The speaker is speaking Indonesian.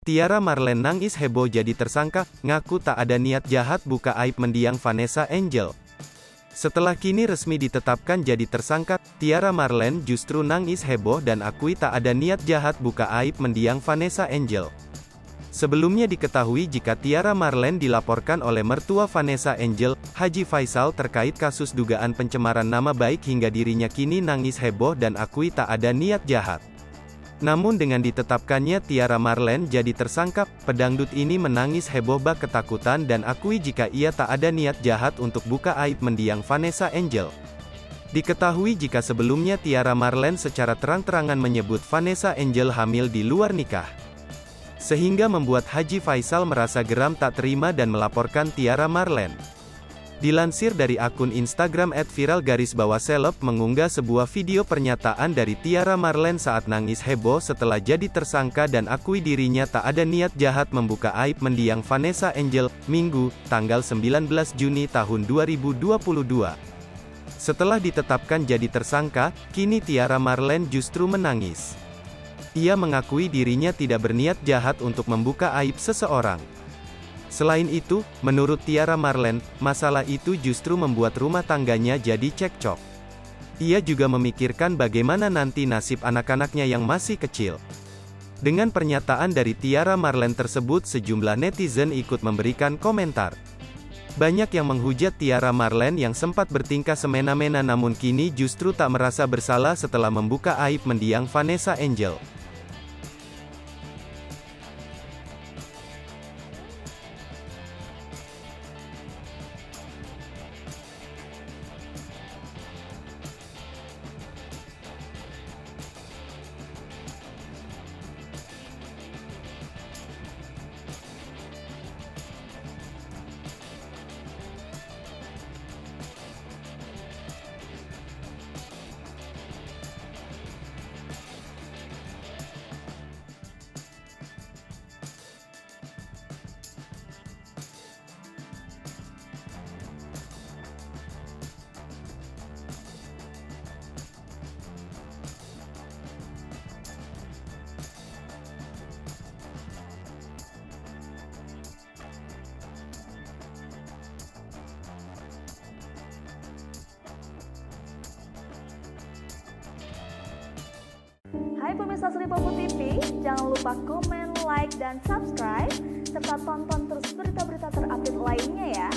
Tiara Marlene nangis heboh jadi tersangka, ngaku tak ada niat jahat buka aib mendiang Vanessa Angel. Setelah kini resmi ditetapkan jadi tersangka, Tiara Marlene justru nangis heboh dan akui tak ada niat jahat buka aib mendiang Vanessa Angel. Sebelumnya diketahui jika Tiara Marlene dilaporkan oleh mertua Vanessa Angel, Haji Faisal terkait kasus dugaan pencemaran nama baik hingga dirinya kini nangis heboh dan akui tak ada niat jahat. Namun dengan ditetapkannya Tiara Marlene jadi tersangka, pedangdut ini menangis heboh bak ketakutan dan akui jika ia tak ada niat jahat untuk buka aib mendiang Vanessa Angel. Diketahui jika sebelumnya Tiara Marlene secara terang-terangan menyebut Vanessa Angel hamil di luar nikah. Sehingga membuat Haji Faisal merasa geram tak terima dan melaporkan Tiara Marlene. Dilansir dari akun Instagram @viral_seleb mengunggah sebuah video pernyataan dari Tiara Marlene saat nangis heboh setelah jadi tersangka dan akui dirinya tak ada niat jahat membuka aib mendiang Vanessa Angel, Minggu, tanggal 19 Juni tahun 2022. Setelah ditetapkan jadi tersangka, kini Tiara Marlene justru menangis. Ia mengakui dirinya tidak berniat jahat untuk membuka aib seseorang. Selain itu, menurut Tiara Marlene, masalah itu justru membuat rumah tangganya jadi cekcok. Ia juga memikirkan bagaimana nanti nasib anak-anaknya yang masih kecil. Dengan pernyataan dari Tiara Marlene tersebut sejumlah netizen ikut memberikan komentar. Banyak yang menghujat Tiara Marlene yang sempat bertingkah semena-mena namun kini justru tak merasa bersalah setelah membuka aib mendiang Vanessa Angel. Hai pemirsa Sri Popo TV, jangan lupa komen, like, dan subscribe, serta tonton terus berita-berita terupdate lainnya ya.